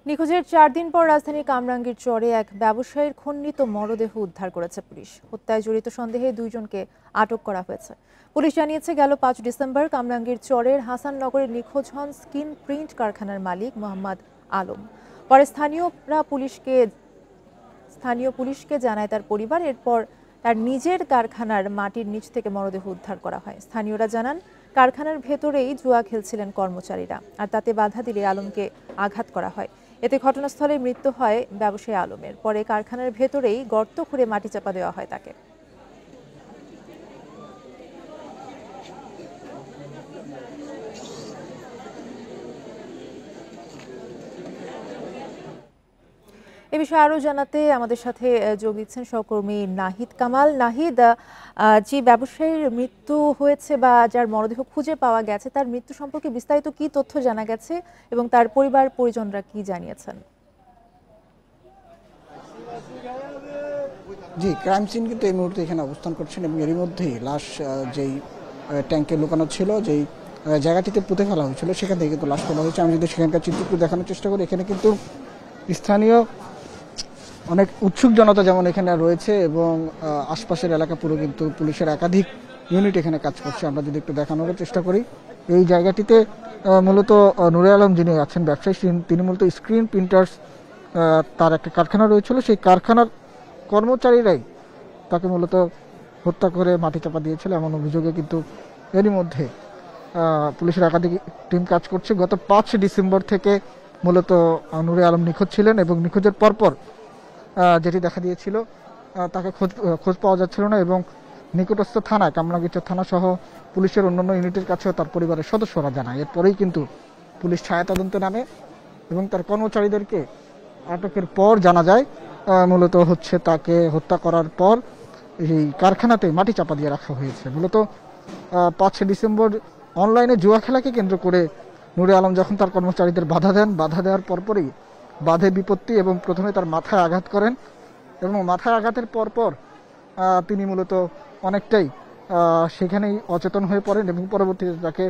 নিখোঁজের 4 দিন পর রাজধানীর কামরাঙ্গীর চরে এক ব্যবসায়ীর খণ্ডিত মরদেহ উদ্ধার করেছে পুলিশ। হত্যায় জড়িত সন্দেহে 2 জনকে আটক করা হয়েছে। পুলিশ জানিয়েছে, গেল 5 ডিসেম্বর কামরাঙ্গীর চরের হাসাননগরে নিখোঁজ হন স্কিন প্রিন্ট কারখানার মালিক মোহাম্মদ আলম। পরে স্থানীয় পুলিশকে জানায় তার পরিবার। এরপর তার নিজের কারখানার মাটির নিচ থেকে মরদেহ উদ্ধার করা হয়। স্থানীয়রা জানান, কারখানার ভেতরেই জুয়া খেলছিলেন কর্মচারীরা, আর তাতে বাধা দিলে আলমকে আঘাত করা হয়। এতে ঘটনাস্থলে মৃত্যু হয় ব্যবসায়ী আলমের। পরে কারখানার ভেতরেই গর্ত খুঁড়ে মাটি চাপা দেওয়া হয় তাকে। এ বিষয়ে আরো জানাতে আমাদের সাথে যোগ দিচ্ছেন সহকর্মী নাহিদ কামাল। নাহিদ, যে ব্যবসায়ীর মৃত্যু হয়েছে বা যার মরদেহ খুঁজে পাওয়া গেছে, তার মৃত্যু সম্পর্কে বিস্তারিত কি তথ্য জানা গেছে এবং তার পরিবার পরিজনরা কি জানিয়েছেন? জি, ক্রাইম সিন কিন্তু এই মুহূর্তে এখানে অবস্থান করছেন এবং এরই মধ্যেই লাশ যেই ট্যাঙ্কে লুকানো ছিল, যেই জায়গাটিতে পুঁতে ফেলা হয়েছিল, সেখান থেকে কিন্তু লাশ তোলা হয়েছে। আমি যদি সেখানকার চিত্রটি দেখানোর চেষ্টা করি, এখানে কিন্তু স্থানীয় অনেক উৎসুক জনতা যেমন এখানে রয়েছে এবং আশপাশের এলাকা পুরো কিন্তু পুলিশের একাধিক ইউনিট এখানে কাজ করছে। আমরা যদি একটু দেখানোর চেষ্টা করি, এই জায়গাটিতে মূলত নুরে আলম যিনি আছেন ব্যবসায়ী, তিনি মূলত স্ক্রিন প্রিন্টার্স তার একটা কারখানা রয়েছিল। সেই কারখানার কর্মচারীরাই তাকে মূলত হত্যা করে মাটি চাপা দিয়েছিল এমন অভিযোগে কিন্তু এরই মধ্যে পুলিশের একাধিক টিম কাজ করছে। গত 5 ডিসেম্বর থেকে মূলত নুরে আলম নিখোঁজ ছিলেন এবং নিখোঁজের পরপর যেটি দেখা দিয়েছিল, তাকে খোঁজ পাওয়া যাচ্ছিল না এবং নিকটস্থ থানায়, কামরাঙ্গীরচর থানা সহ পুলিশের অন্যান্য ইউনিটের কাছেও তার পরিবারের সদস্যরা জানায়। এরপরেই কিন্তু পুলিশ ছায়া তদন্তে নামে এবং তার কর্মচারীদেরকে আটকের পর জানা যায় মূলত হচ্ছে তাকে হত্যা করার পর এই কারখানাতে মাটি চাপা দিয়ে রাখা হয়েছে। মূলত 5 ডিসেম্বর অনলাইনে জুয়া খেলাকে কেন্দ্র করে নুরে আলম যখন তার কর্মচারীদের বাধা দেওয়ার পরপরই বাধে বিপত্তি এবং প্রথমে তার মাথায় আঘাত করেন এবং মাথায় আঘাতের পরপর তিনি মূলত অনেকটাই সেখানেই অচেতন হয়ে পড়েন এবং পরবর্তীতে তাকে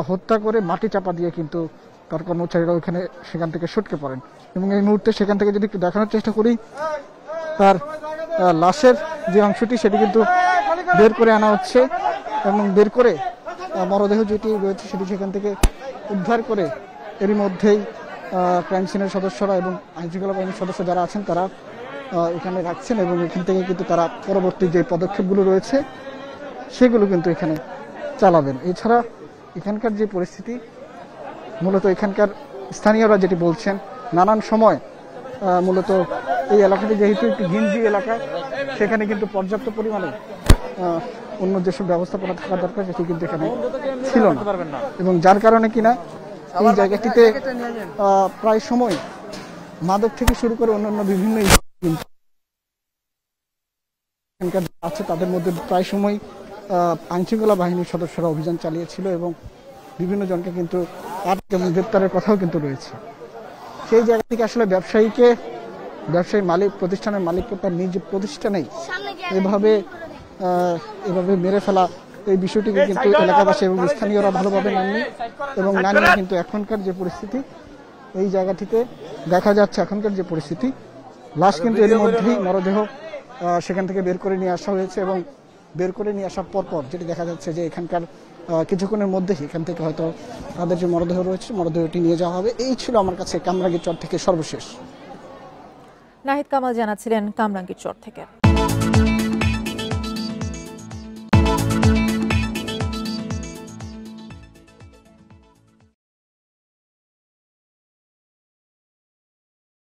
হত্যা করে মাটি চাপা দিয়ে কিন্তু তার কর্মচারীরা সেখান থেকে সটকে পড়েন। এবং এই মুহূর্তে সেখান থেকে যদি একটু দেখানোর চেষ্টা করি, তার লাশের যে অংশটি সেটি কিন্তু বের করে আনা হচ্ছে এবং বের করে মরদেহ যেটি রয়েছে সেটি সেখান থেকে উদ্ধার করে এরই মধ্যেই ক্রাইম সিনের সদস্যরা এবং আইনশৃঙ্খলা বাহিনীর সদস্য যারা আছেন তারা এখানে রাখছেন এবং এখান থেকে কিন্তু তারা পরবর্তী যে পদক্ষেপগুলো রয়েছে সেগুলো কিন্তু এখানে চালাবেন। এছাড়া এখানকার যে পরিস্থিতি, মূলত এখানকার স্থানীয়রা যেটি বলছেন, নানান সময় মূলত এই এলাকাটি যেহেতু একটি ঘিঞ্জি এলাকা, সেখানে কিন্তু পর্যাপ্ত পরিমাণে অন্য যেসব ব্যবস্থাপনা থাকা দরকার সেটি কিন্তু এখানে ছিল না এবং যার কারণে কিনা এই জায়গাটিতে প্রায় সময় মাদক থেকে শুরু করে অন্যান্য বিভিন্ন আছে, তাদের মধ্যে প্রায় সময় আইনশৃঙ্খলা বাহিনীর সদস্যরা অভিযান চালিয়েছিল এবং বিভিন্ন জনকে কিন্তু গ্রেপ্তারের কথাও কিন্তু রয়েছে। সেই জায়গা থেকে আসলে ব্যবসায়ী মালিক, প্রতিষ্ঠানের মালিককে তার নিজ প্রতিষ্ঠানেই এভাবে মেরে ফেলা, এই বিষয়টিকে কিন্তু এলাকাবাসী এবং স্থানীয়রা ভালোভাবে নেননি এবং না নিয়ে কিন্তু এখনকার যে পরিস্থিতি, এই জায়গাটিতে দেখা যাচ্ছে এখনকার যে পরিস্থিতি, লাশ কিন্তু এর মধ্যেই মরদেহ সেখান থেকে বের করে নিয়ে আসা হয়েছে এবং বের করে নিয়ে আসার পরপর যেটি দেখা যাচ্ছে যে এখানকার কিছুক্ষণের মধ্যেই এখান থেকে হয়তো তাদের যে মরদেহ রয়েছে মরদেহটি নিয়ে যাওয়া হবে। এই ছিল আমার কাছে কামরাঙ্গীর চর থেকে সর্বশেষ। নাহিদ কামাল জানাচ্ছিলেন কামরাঙ্গীর চর থেকে।